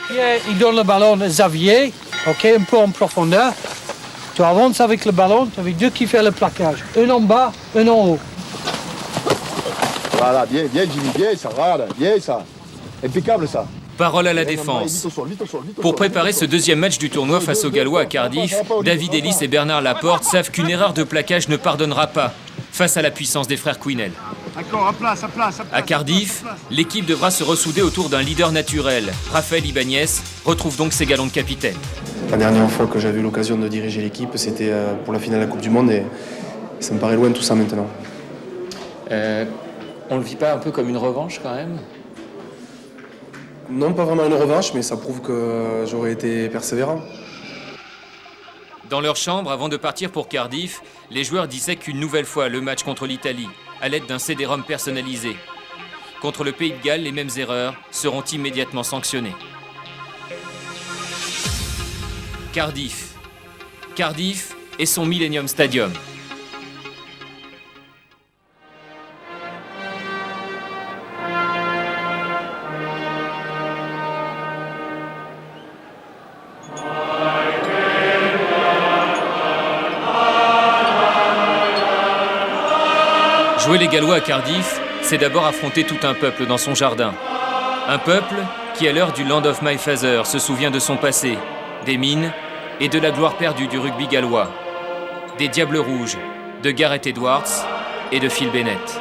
Pierre, il donne le ballon à Xavier, ok, un peu en profondeur. Tu avances avec le ballon, tu as deux qui font le plaquage. Un en bas, un en haut. Voilà, bien Jimmy, bien ça, voilà, bien ça. Impeccable ça. Parole à la défense. Pour préparer ce deuxième match du tournoi face aux Gallois à Cardiff, David Ellis et Bernard Laporte savent qu'une erreur de plaquage ne pardonnera pas face à la puissance des frères Quinnell. À Cardiff, l'équipe devra se ressouder autour d'un leader naturel. Raphaël Ibanez retrouve donc ses galons de capitaine. La dernière fois que j'avais eu l'occasion de diriger l'équipe, c'était pour la finale de la Coupe du Monde et ça me paraît loin tout ça maintenant. On le vit pas un peu comme une revanche quand même ? Non, pas vraiment une revanche, mais ça prouve que j'aurais été persévérant. Dans leur chambre, avant de partir pour Cardiff, les joueurs dissèquent une nouvelle fois le match contre l'Italie, à l'aide d'un CD-ROM personnalisé. Contre le Pays de Galles, les mêmes erreurs seront immédiatement sanctionnées. Cardiff. Cardiff et son Millennium Stadium. Jouer les Gallois à Cardiff, c'est d'abord affronter tout un peuple dans son jardin. Un peuple qui, à l'heure du Land of My Father, se souvient de son passé, des mines et de la gloire perdue du rugby gallois, des Diables Rouges, de Gareth Edwards et de Phil Bennett.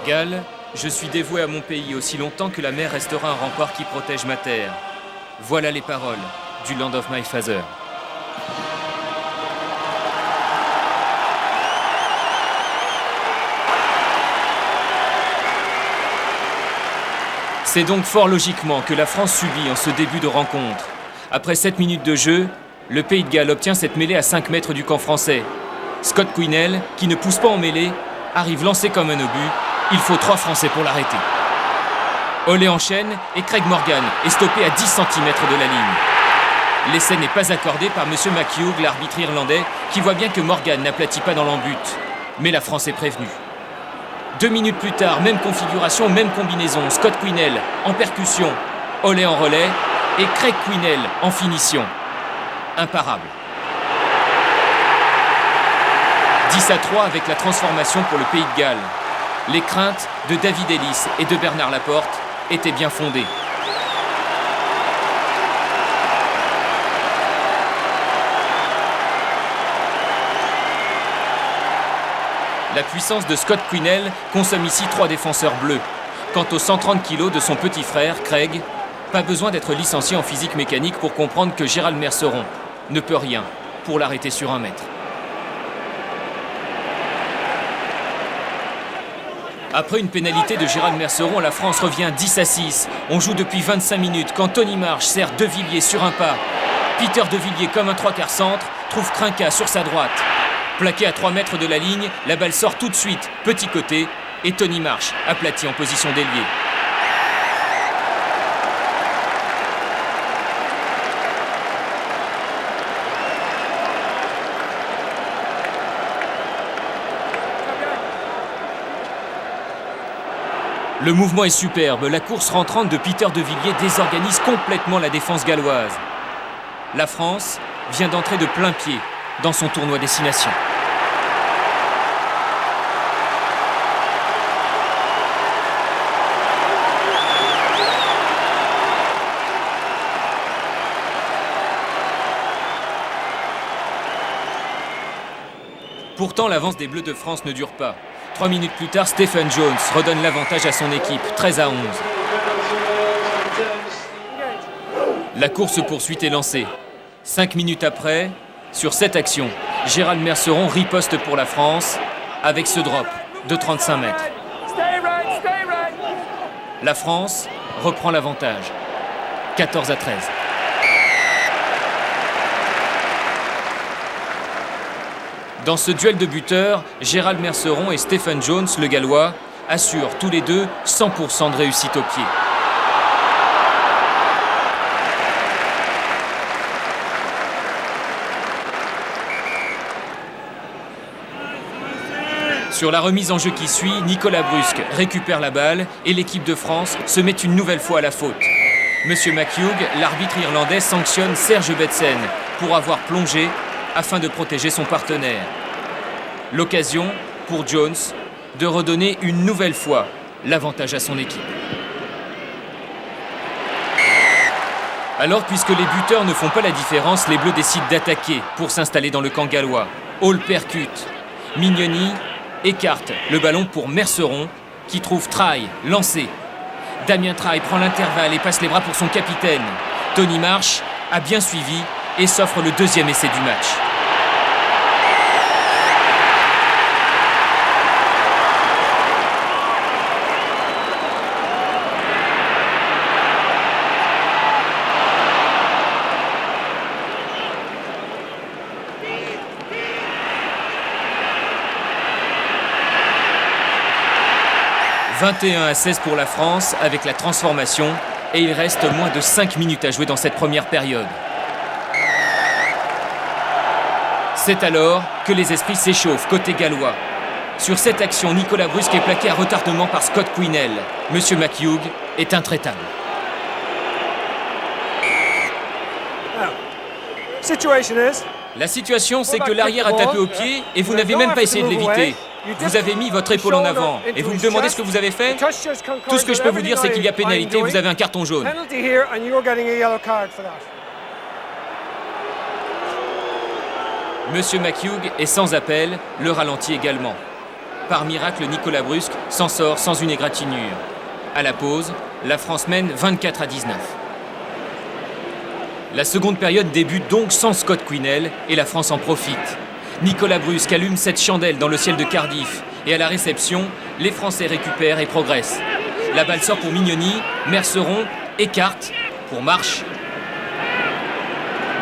Galles, je suis dévoué à mon pays aussi longtemps que la mer restera un rempart qui protège ma terre. Voilà les paroles du Land of My Father. C'est donc fort logiquement que la France subit en ce début de rencontre. Après 7 minutes de jeu, le Pays de Galles obtient cette mêlée à 5 mètres du camp français. Scott Quinnell, qui ne pousse pas en mêlée, arrive lancé comme un obus. Il faut 3 Français pour l'arrêter. Olé enchaîne et Craig Morgan est stoppé à 10 cm de la ligne. L'essai n'est pas accordé par M. McHugh, l'arbitre irlandais, qui voit bien que Morgan n'aplatit pas dans l'embut. Mais la France est prévenue. 2 minutes plus tard, même configuration, même combinaison. Scott Quinnell en percussion, Olé en relais et Craig Quinnell en finition. Imparable. 10-3 avec la transformation pour le Pays de Galles. Les craintes de David Ellis et de Bernard Laporte étaient bien fondées. La puissance de Scott Quinnell consomme ici 3 défenseurs bleus. Quant aux 130 kg de son petit frère, Craig, pas besoin d'être licencié en physique mécanique pour comprendre que Gérald Merceron ne peut rien pour l'arrêter sur 1 mètre. Après une pénalité de Gérald Merceron, la France revient 10-6. On joue depuis 25 minutes quand Tony Marsh sert De Villiers sur un pas. Peter De Villiers, comme un 3/4 centre, trouve Krinka sur sa droite. Plaqué à 3 mètres de la ligne, la balle sort tout de suite, petit côté, et Tony Marsh aplati en position d'ailier. Le mouvement est superbe, la course rentrante de Peter De Villiers désorganise complètement la défense galloise. La France vient d'entrer de plein pied dans son tournoi destination. Pourtant, l'avance des Bleus de France ne dure pas. 3 minutes plus tard, Stephen Jones redonne l'avantage à son équipe, 13-11. La course poursuite est lancée. 5 minutes après, sur cette action, Gérald Merceron riposte pour la France avec ce drop de 35 mètres. La France reprend l'avantage, 14-13. Dans ce duel de buteurs, Gérald Merceron et Stephen Jones, le Gallois, assurent tous les deux 100% de réussite au pied. Sur la remise en jeu qui suit, Nicolas Brusque récupère la balle et l'équipe de France se met une nouvelle fois à la faute. Monsieur McHugh, l'arbitre irlandais, sanctionne Serge Betsen pour avoir plongé afin de protéger son partenaire. L'occasion pour Jones de redonner une nouvelle fois l'avantage à son équipe. Alors, puisque les buteurs ne font pas la différence, les Bleus décident d'attaquer pour s'installer dans le camp gallois. Hall percute. Mignoni écarte le ballon pour Merceron qui trouve Traille lancé. Damien Traille prend l'intervalle et passe les bras pour son capitaine. Tony Marsh a bien suivi et s'offre le deuxième essai du match. « 21-16 pour la France avec la transformation et il reste moins de 5 minutes à jouer dans cette première période. C'est alors que les esprits s'échauffent côté gallois. Sur cette action, Nicolas Brusque est plaqué à retardement par Scott Quinnell. Monsieur McHugh est intraitable. La situation, c'est que l'arrière a tapé au pied et vous n'avez même pas essayé de l'éviter. Vous avez mis votre épaule en avant et vous me demandez ce que vous avez fait? Tout ce que je peux vous dire, c'est qu'il y a pénalité et vous avez un carton jaune. Monsieur McHugh est sans appel, le ralenti également. Par miracle, Nicolas Brusque s'en sort sans une égratignure. À la pause, la France mène 24-19. La seconde période débute donc sans Scott Quinnell et la France en profite. Nicolas Brusque allume cette chandelle dans le ciel de Cardiff et à la réception, les Français récupèrent et progressent. La balle sort pour Mignoni, Merceron écarte pour Marsh.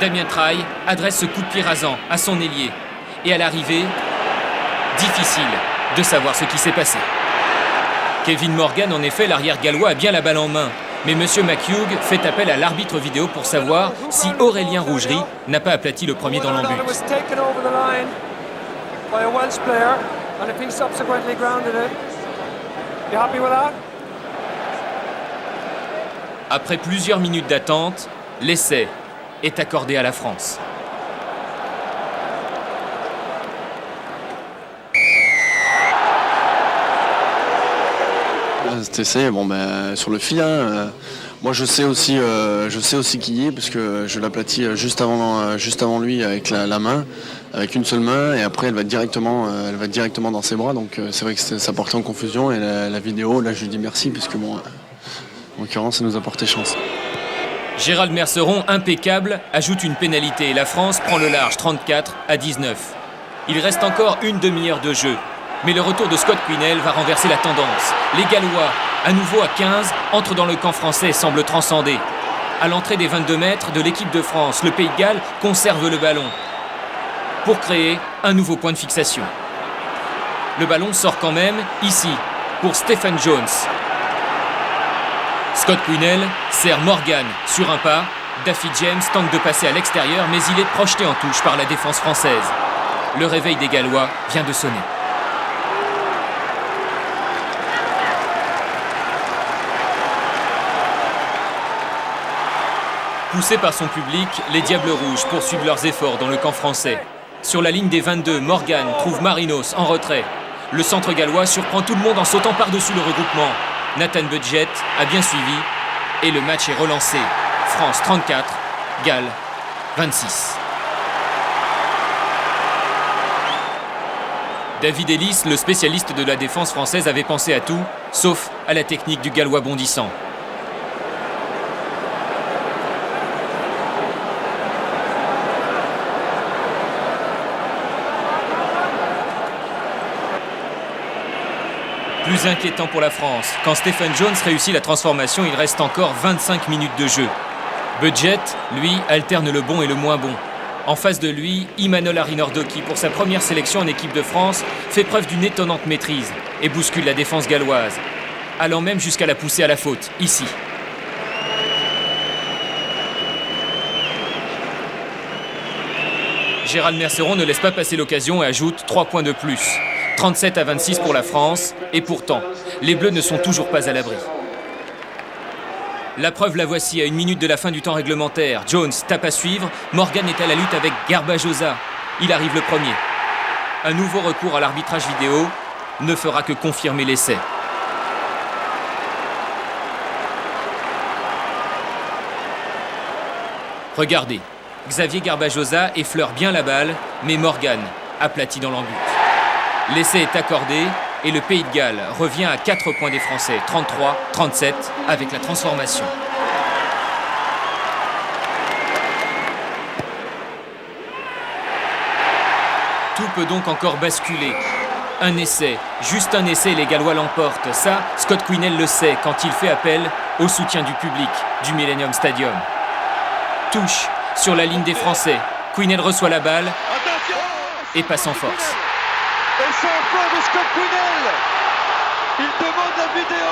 Damien Traille adresse ce coup de pied rasant à son ailier. Et à l'arrivée, difficile de savoir ce qui s'est passé. Kevin Morgan, en effet, l'arrière gallois, a bien la balle en main. Mais Monsieur McHugh fait appel à l'arbitre vidéo pour savoir si Aurélien Rougerie n'a pas aplati le premier dans l'embut. Après plusieurs minutes d'attente, l'essai est accordé à la France. Cet essai, sur le fil, moi je sais aussi qui y est parce que je l'aplatis juste avant lui avec la main, avec une seule main, et après elle va directement dans ses bras, donc c'est vrai que ça portait en confusion, et la vidéo, là je lui dis merci parce que en l'occurrence ça nous a porté chance. Gérald Merceron, impeccable, ajoute une pénalité et la France prend le large 34-19. Il reste encore une demi-heure de jeu. Mais le retour de Scott Quinnell va renverser la tendance. Les Gallois, à nouveau à 15, entrent dans le camp français et semblent transcender. À l'entrée des 22 mètres de l'équipe de France, le Pays de Galles conserve le ballon pour créer un nouveau point de fixation. Le ballon sort quand même, ici, pour Stephen Jones. Scott Quinnell sert Morgan sur un pas. Daffy James tente de passer à l'extérieur, mais il est projeté en touche par la défense française. Le réveil des Gallois vient de sonner. Poussés par son public, les Diables Rouges poursuivent leurs efforts dans le camp français. Sur la ligne des 22, Morgan trouve Marinos en retrait. Le centre gallois surprend tout le monde en sautant par-dessus le regroupement. Nathan Budget a bien suivi et le match est relancé. France 34, Galles 26. David Ellis, le spécialiste de la défense française, avait pensé à tout, sauf à la technique du Gallois bondissant. plus inquiétant pour la France. Quand Stephen Jones réussit la transformation, il reste encore 25 minutes de jeu. Budget, lui, alterne le bon et le moins bon. En face de lui, Imanol Arinordo qui, pour sa première sélection en équipe de France, fait preuve d'une étonnante maîtrise et bouscule la défense galloise, allant même jusqu'à la pousser à la faute, ici. Gérald Merceron ne laisse pas passer l'occasion et ajoute 3 points de plus. 37-26 pour la France, et pourtant, les Bleus ne sont toujours pas à l'abri. La preuve la voici à 1 minute de la fin du temps réglementaire. Jones tape à suivre, Morgan est à la lutte avec Garbajosa. Il arrive le premier. Un nouveau recours à l'arbitrage vidéo ne fera que confirmer l'essai. Regardez, Xavier Garbajosa effleure bien la balle, mais Morgan aplatit dans l'embut. L'essai est accordé et le Pays de Galles revient à 4 points des Français, 33-37 avec la transformation. Tout peut donc encore basculer. Un essai, juste un essai, les Gallois l'emportent. Ça, Scott Quinnell le sait quand il fait appel au soutien du public du Millennium Stadium. Touche sur la ligne des Français. Quinnell reçoit la balle et passe en force. Et c'est encore de Scott Quinnell. Il demande la vidéo.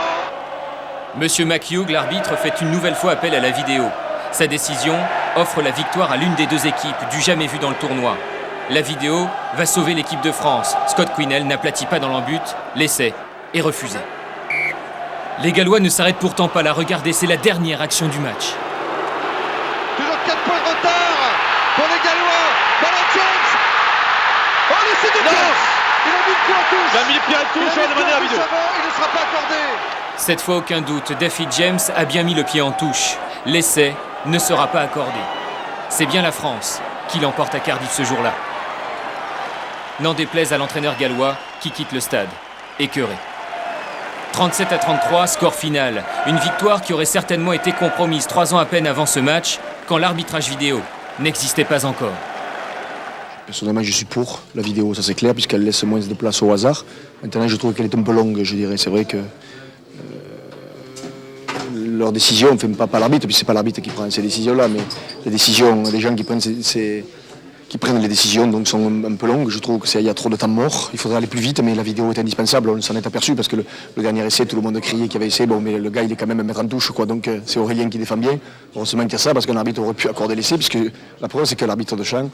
Monsieur McHugh, l'arbitre, fait une nouvelle fois appel à la vidéo. Sa décision offre la victoire à l'une des deux équipes, du jamais vu dans le tournoi. La vidéo va sauver l'équipe de France. Scott Quinnell n'aplatit pas dans l'embut, l'essai est refusé. Les Gallois ne s'arrêtent pourtant pas là. Regardez, c'est la dernière action du match. Toujours 4 points de retard pour les Gallois. Ballon Jones. Oh, l'essai de touche. Il a mis le pied en touche. Il a mis le pied en touche, on a demandé la vidéo. Il ne sera pas accordé. Cette fois, aucun doute, David James a bien mis le pied en touche. L'essai ne sera pas accordé. C'est bien la France qui l'emporte à Cardiff ce jour-là. N'en déplaise à l'entraîneur gallois qui quitte le stade, écœuré. 37-33, score final. Une victoire qui aurait certainement été compromise 3 ans à peine avant ce match, quand l'arbitrage vidéo n'existait pas encore. Personnellement, je suis pour la vidéo, ça c'est clair, puisqu'elle laisse moins de place au hasard. Maintenant, je trouve qu'elle est un peu longue, je dirais. C'est vrai que leur décision, enfin pas l'arbitre, puisque c'est pas l'arbitre qui prend ces décisions-là, mais les décisions, les gens qui prennent les décisions donc sont un peu longues. Je trouve qu'il y a trop de temps mort. Il faudrait aller plus vite, mais la vidéo est indispensable. On s'en est aperçu parce que le dernier essai, tout le monde criait qu'il y avait essai. Bon, mais le gars, il est quand même à mettre en touche, quoi. Donc c'est Aurélien qui défend bien. Heureusement qu'il y a ça, parce qu'un arbitre aurait pu accorder l'essai, puisque la preuve, c'est que l'arbitre de champ